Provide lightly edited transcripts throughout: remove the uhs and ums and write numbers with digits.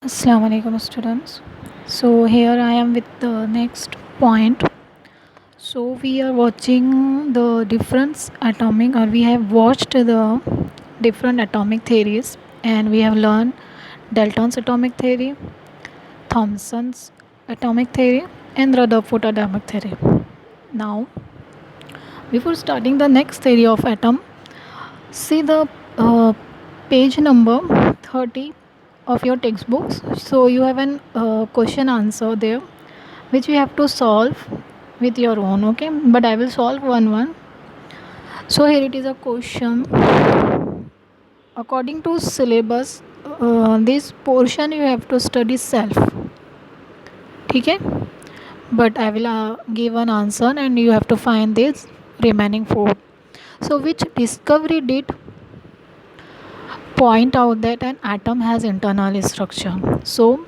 Assalamu alaikum students. So here I am with the next point. So we are watching the different atomic, or we have watched the different atomic theories, and we have learned Dalton's atomic theory, Thomson's atomic theory, and Rutherford atomic theory. Now, before starting the next theory of atom, see the page number 30 of your textbooks. So you have an question answer there, which you have to solve with your own. Okay, but I will solve one. So here it is a question. According to syllabus, this portion you have to study self. Okay, but I will give an answer and you have to find this remaining four. So which discovery did point out that an atom has internal structure? So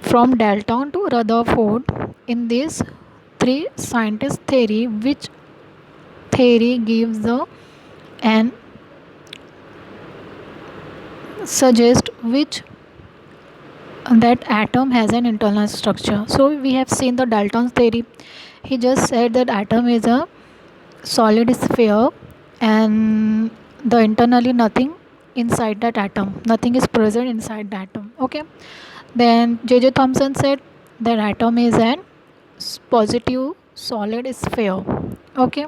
from Dalton to Rutherford, in this three scientist theory, which theory gives the and suggest which that atom has an internal structure? So we have seen the Dalton's theory. He just said that atom is a solid sphere and the internally nothing inside that atom, nothing is present inside the atom. Okay, then J.J. Thomson said that atom is an positive solid sphere. Okay,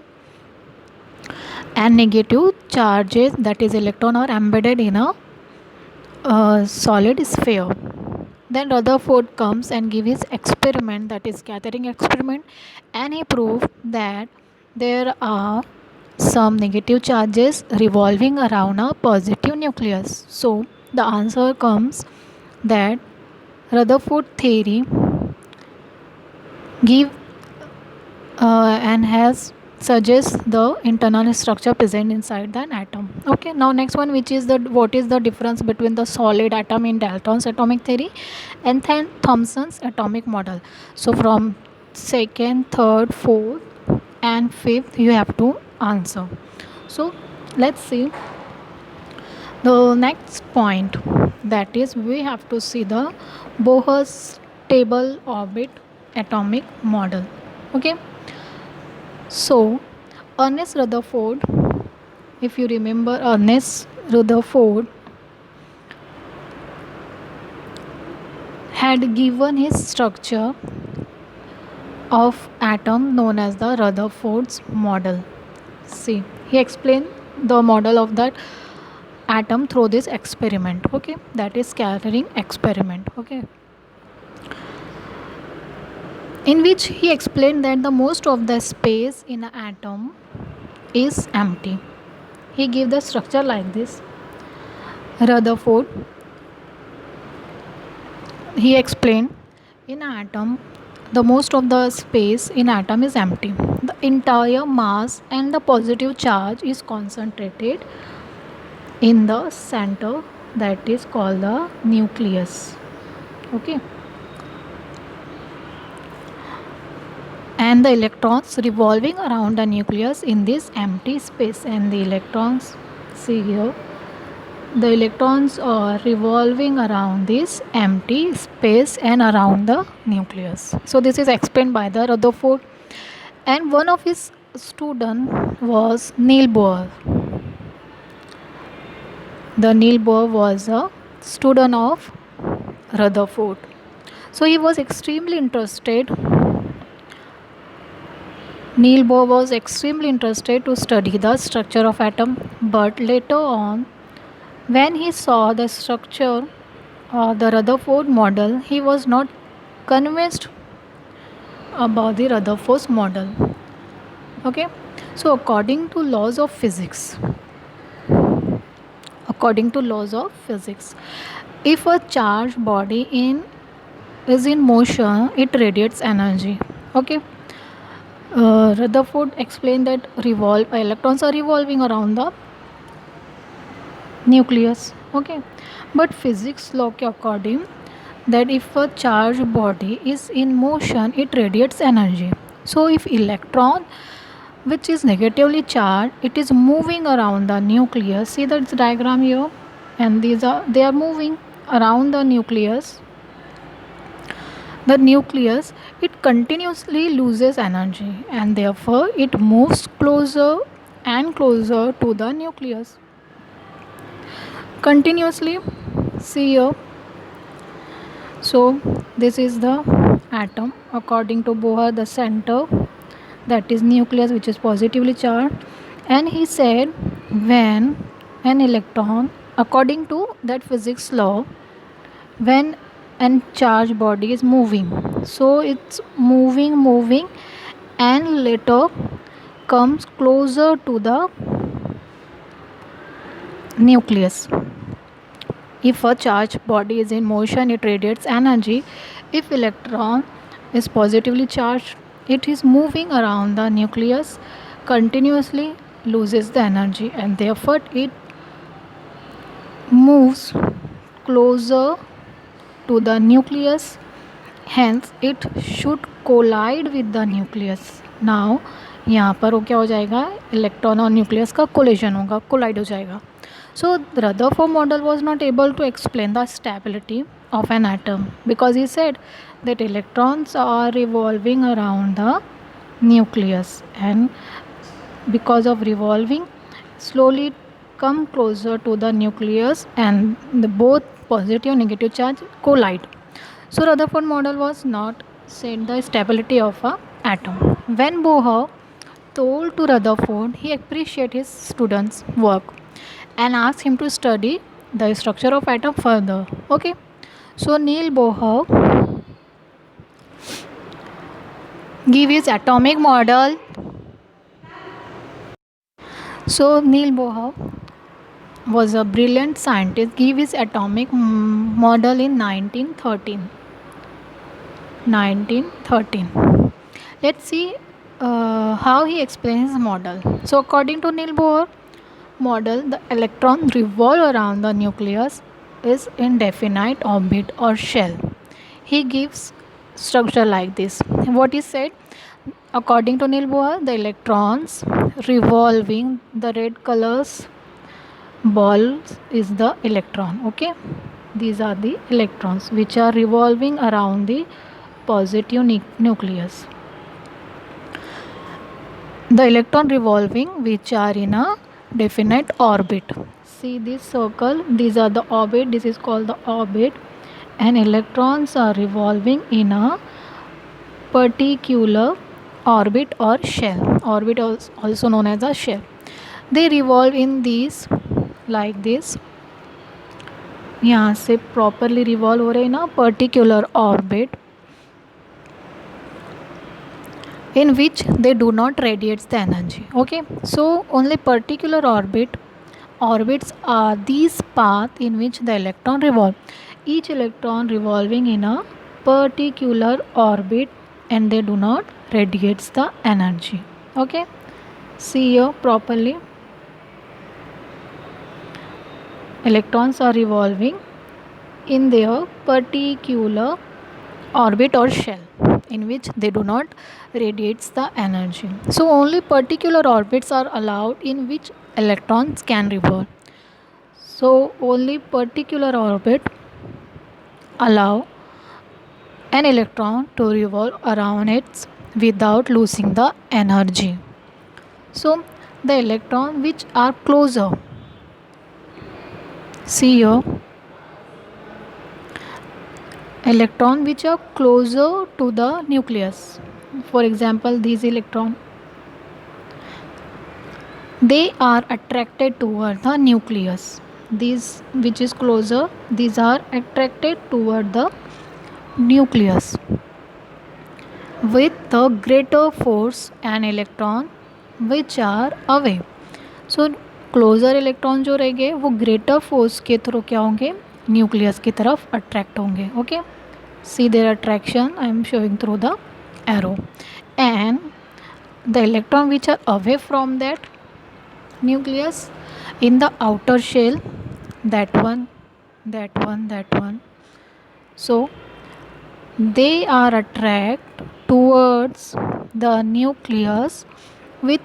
and negative charges, that is electron, are embedded in a solid sphere. Then Rutherford comes and give his experiment, that is scattering experiment, and he proved that there are some negative charges revolving around a positive nucleus. So the answer comes that Rutherford theory give and has suggests the internal structure present inside the atom. Okay, now next one, which is the what is the difference between the solid atom in Dalton's atomic theory and then Thomson's atomic model? So from second, third, fourth and fifth you have to answer. So let's see the next point, that is we have to see the Bohr's stable orbit atomic model. Okay, so Ernest Rutherford, if you remember, Ernest Rutherford had given his structure of atom known as the Rutherford's model. See, he explained the model of that atom through this experiment. Okay, that is scattering experiment. Okay, in which he explained that the most of the space in an atom is empty. He gave the structure like this. Rutherford, he explained, in an atom the most of the space in atom is empty. The entire mass and the positive charge is concentrated in the center, that is called the nucleus. Okay, and the electrons revolving around the nucleus in this empty space, and the electrons, see here, the electrons are revolving around this empty space and around the nucleus. So this is explained by the Rutherford, and one of his student was Neil Bohr. The Neil Bohr was a student of Rutherford. So he was extremely interested. Neil Bohr was extremely interested to study the structure of atom, but later on, when he saw the structure of the Rutherford model, he was not convinced about the Rutherford's model. Okay, so according to laws of physics, if a charged body is in motion, it radiates energy. Okay, Rutherford explained that electrons are revolving around the nucleus. Okay, but physics law के according that if a charged body is in motion, it radiates energy. So if electron which is negatively charged, it is moving around the nucleus. See that diagram here, and they are moving around the nucleus, it continuously loses energy and therefore it moves closer and closer to the nucleus. Continuously, see here. So, this is the atom. According to Bohr, the center, that is nucleus, which is positively charged. And he said, when an electron, according to that physics law, when an charged body is moving, so it's moving, and later comes closer to the nucleus. If a charged body is in motion, it radiates energy. If electron is positively charged, it is moving around the nucleus, continuously loses the energy, and therefore it moves closer to the nucleus. Hence it should collide with the nucleus. Now यहाँ पर वो क्या हो जाएगा, electron और nucleus का collision होगा, collide हो जाएगा. So Rutherford model was not able to explain the stability of an atom because he said that electrons are revolving around the nucleus, and because of revolving slowly come closer to the nucleus, and the both positive and negative charge collide. So Rutherford model was not said the stability of a atom. When Bohr told to Rutherford, he appreciated his student's work and asked him to study the structure of atom further. Okay, so Neil Bohr give his atomic model. So Neil Bohr was a brilliant scientist. Give his atomic model in 1913. Let's see how he explains his model. So according to Neil Bohr model, the electron revolve around the nucleus is indefinite orbit or shell. He gives structure like this. What he said, according to Neil Bohr, the electrons revolving, the red colors balls is the electron. Okay, these are the electrons which are revolving around the positive nucleus. The electron revolving which are in a definite orbit. See this circle, these are the orbit, this is called the orbit, and electrons are revolving in a particular orbit or shell. Orbit also known as a shell. They revolve in these like this. यहाँ से properly revolve हो रहे हैं ना particular orbit in which they do not radiate the energy. Okay, so only particular orbits are these path in which the electron revolve. Each electron revolving in a particular orbit and they do not radiate the energy. Okay, see here properly. Electrons are revolving in their particular orbit or shell in which they do not radiate the energy. So only particular orbits are allowed in which electrons can revolve. So only particular orbit allow an electron to revolve around it without losing the energy. So the electron which are closer, see here, electron which are closer to the nucleus, for example these electron, they are attracted toward the nucleus. These which is closer, these are attracted toward the nucleus with the greater force and electron which are away. So closer electron जो रहेंगे वो greater force के through क्या होंगे, nucleus की तरफ attract होंगे. Okay, see their attraction I am showing through the arrow, and the electron which are away from that nucleus in the outer shell, that one, so they are attract towards the nucleus with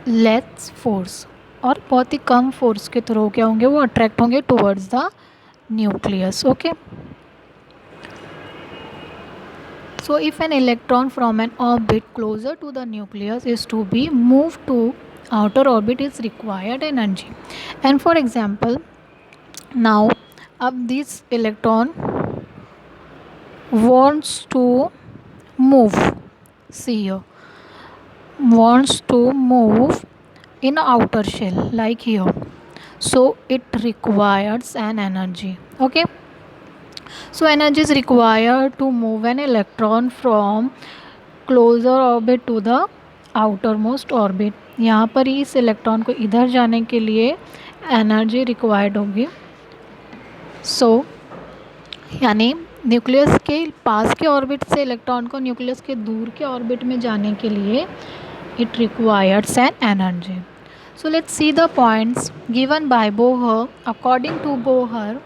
less force, और बहुत ही कम force के through क्या होंगे वो attract होंगे towards the nucleus. Okay, so if an electron from an orbit closer to the nucleus is to be moved to outer orbit, is required energy. And for example, now this electron wants to move, see here, wants to move in outer shell like here, so it requires an energy. Okay, so energy is required to move an electron from closer orbit to the outermost orbit. यहाँ पर इस electron को इधर जाने के लिए energy required होगी. सो यानी न्यूक्लियस के पास के ऑर्बिट से इलेक्ट्रॉन को न्यूक्लियस के दूर के ऑर्बिट में जाने के लिए it requires an energy. So let's see the points given by Bohr. According to Bohr,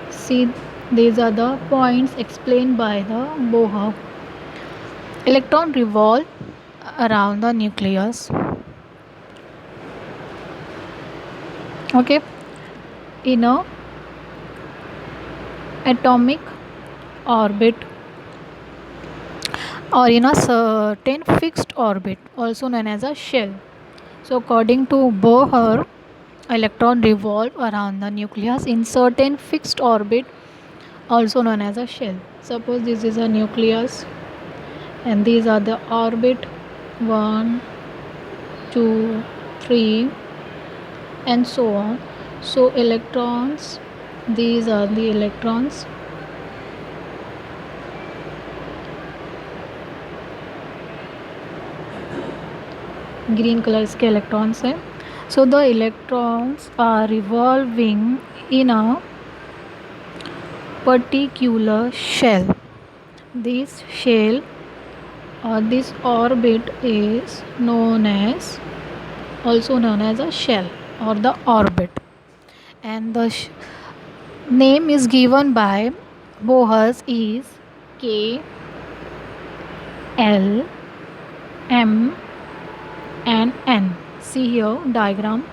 see, these are the points explained by the Bohr. Electron revolve around the nucleus. Okay, in a atomic orbit or in a certain fixed orbit, also known as a shell. So according to Bohr, electron revolve around the nucleus in certain fixed orbit, also known as a shell. Suppose this is a nucleus and these are the orbit 1, 2, 3 and so on. So electrons, these are the electrons. Green colour इसके electrons हैं. So the electrons are revolving in a particular shell. This shell or this orbit is known as, also known as a shell or the orbit, and the name is given by Bohr's is K, L, M and N. See here diagram.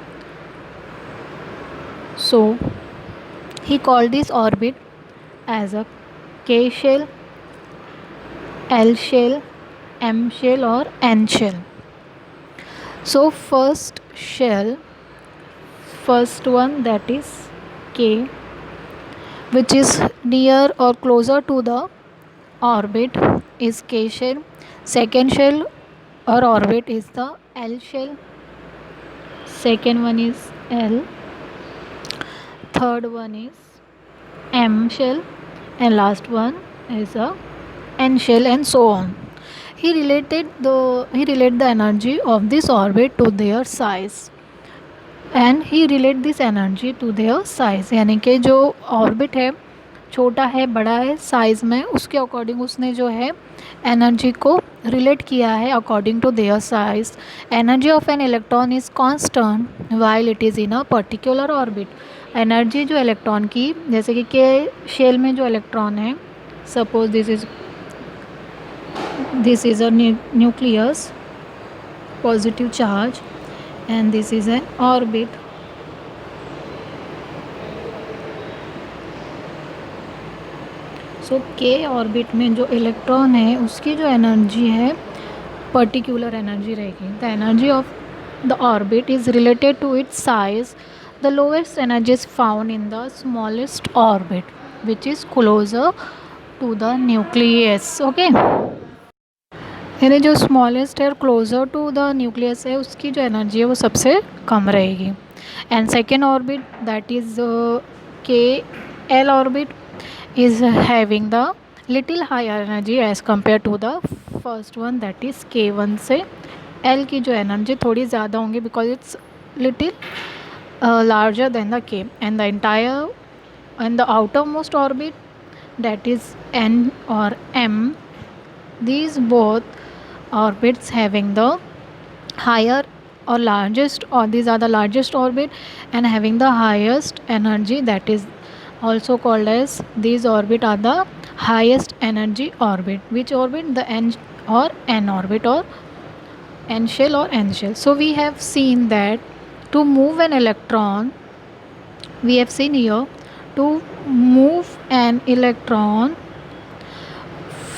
So he called this orbit as a K shell, L shell, M shell or N shell. So first shell, first one, that is K, which is near or closer to the orbit, is K shell. Second shell or orbit is the L shell. Second one is L. Third one is M shell and last one is a N shell and so on. He related the energy of this orbit to their size, and he relate this energy to their size. यानी कि जो orbit है छोटा है बड़ा है size में, उसके अकॉर्डिंग उसने जो है एनर्जी को रिलेट किया है according to their size. Energy of an electron is constant while it is in a particular orbit. Energy जो इलेक्ट्रॉन की, जैसे कि के शेल में जो इलेक्ट्रॉन है, suppose this is a nucleus, positive charge, and this is an orbit. सो के orbit में जो इलेक्ट्रॉन है उसकी जो एनर्जी है पर्टिकुलर एनर्जी रहेगी. The energy of the orbit is related to its size. The lowest energy is found in the smallest orbit which is closer to the nucleus. Okay, यानी जो smallest है और closure to the nucleus है उसकी जो energy है वो सबसे कम रहेगी. And second orbit, that is K L orbit, is having the little higher energy as compared to the first one, that is K1 से L की जो एनर्जी थोड़ी ज़्यादा होंगी because it's little larger than the K. And the entire and the outermost orbit, that is N or M, these both orbits having the higher or largest, or these are the largest orbit and having the highest energy, that is also called as, these orbit are the highest energy orbit. Which orbit? The N or N orbit or N shell or N shell. So we have seen that to move an electron we have seen here, to move an electron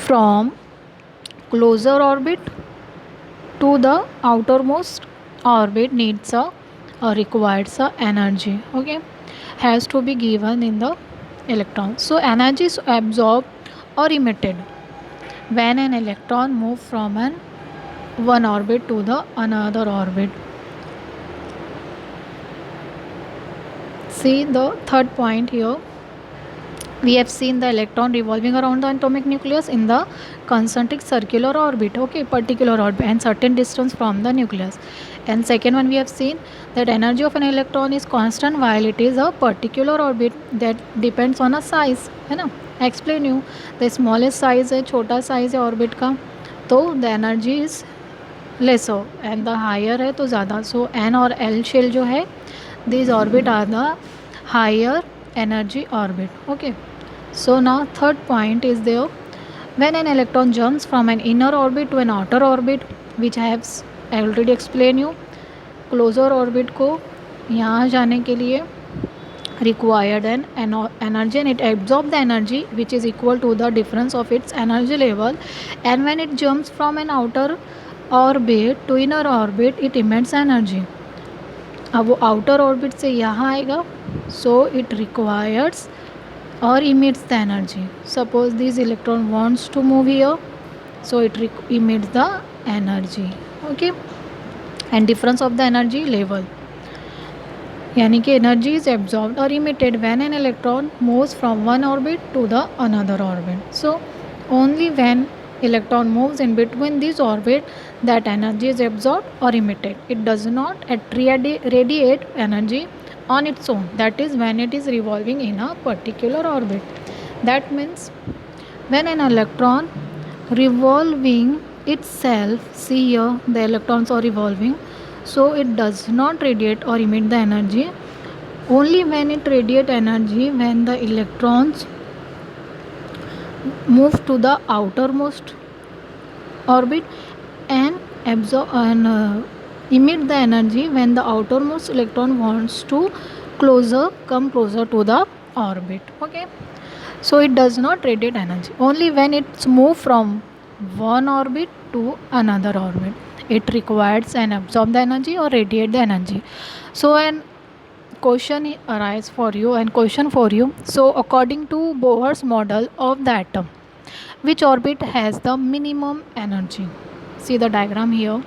from closer orbit to the outermost orbit needs a or requires a energy, okay, has to be given in the electron. So energy is absorbed or emitted when an electron moves from an one orbit to the another orbit. See the third point here, we have seen the electron revolving around the atomic nucleus in the concentric circular orbit, okay, particular orbit and certain distance from the nucleus. And second one, we have seen that energy of an electron is constant while it is a particular orbit, that depends on a size, है ना. I explain you, the smallest size है, छोटा size है orbit का, तो the energy is lesser and the higher है तो ज़्यादा. So n और l shell जो है, these orbit are the higher energy orbit, okay. So now third point is there, when an electron jumps from an inner orbit to an outer orbit, which I have already explained you, closer orbit को यहाँ जाने के लिए required an energy and it absorbs the energy which is equal to the difference of its energy level, and when it jumps from an outer orbit to inner orbit it emits energy. अब वो outer orbit से यहाँ आएगा, so it requires or emits the energy. Suppose this electron wants to move here, so it emits the energy, okay, and difference of the energy level, यानी कि energy is absorbed or emitted when an electron moves from one orbit to the another orbit. So only when electron moves in between this orbit that energy is absorbed or emitted. It does not radiate energy on its own, that is when it is revolving in a particular orbit. That means when an electron revolving itself, see here the electrons are revolving, so it does not radiate or emit the energy. Only when it radiate energy when the electrons move to the outermost orbit and absorb and emit the energy when the outermost electron wants to come closer to the orbit, okay. So it does not radiate energy. Only when it's moved from one orbit to another orbit it requires and absorb the energy or radiate the energy. So an question arise for you and question for you. So according to Bohr's model of the atom, which orbit has the minimum energy? See the diagram here.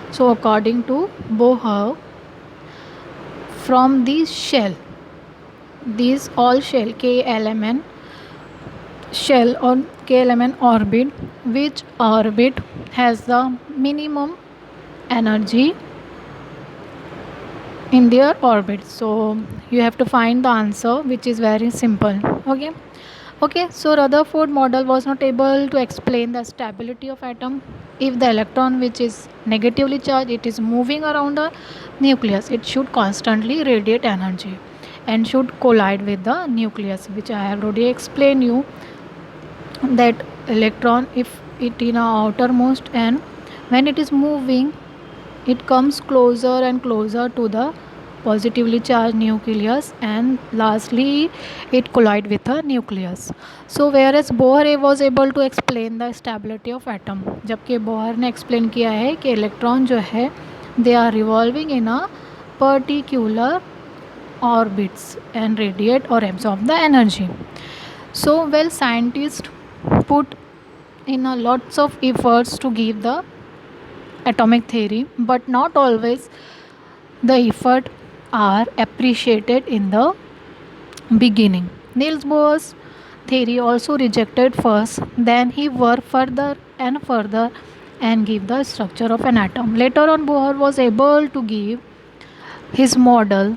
So according to Bohr, from this shell, these all shell KLMN shell on KLMN orbit, which orbit has the minimum energy in their orbit? So you have to find the answer, which is very simple, okay. So Rutherford model was not able to explain the stability of atom. If the electron which is negatively charged, it is moving around the nucleus, it should constantly radiate energy and should collide with the nucleus, which I have already explained you, that electron, if it in a outermost and when it is moving it comes closer and closer to the positively charged nucleus and lastly it collide with the nucleus. So whereas Bohr was able to explain the stability of atom, जबकि Bohr ने explain किया है कि electron जो है they are revolving in a particular orbits and radiate or absorb the energy. So well, scientists put in a lots of efforts to give the atomic theory, but not always the effort are appreciated in the beginning. Niels Bohr's theory also rejected first, then he worked further and give the structure of an atom. Later on Bohr was able to give his model,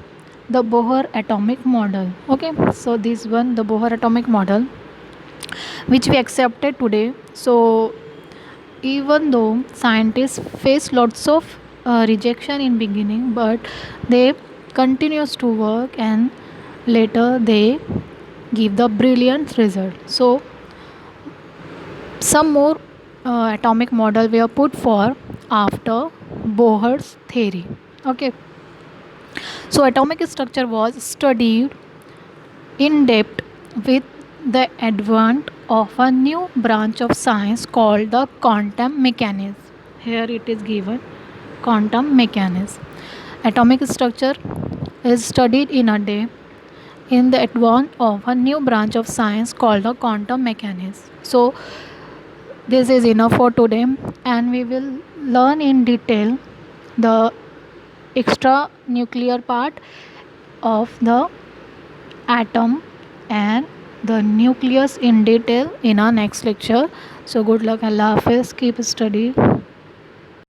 the Bohr atomic model, okay. So this one, the Bohr atomic model, which we accepted today. So even though scientists face lots of rejection in beginning, but they continues to work and later they give the brilliant result. So some more atomic model were put for after Bohr's theory, okay. So atomic structure was studied in depth with the advent of a new branch of science called the quantum mechanics. Here it is given quantum mechanics. Atomic structure is studied in a day in the advent of a new branch of science called the quantum mechanics. So this is enough for today, and we will learn in detail the extra nuclear part of the atom and the nucleus in detail in our next lecture. So good luck, Allah Hafiz, keep study.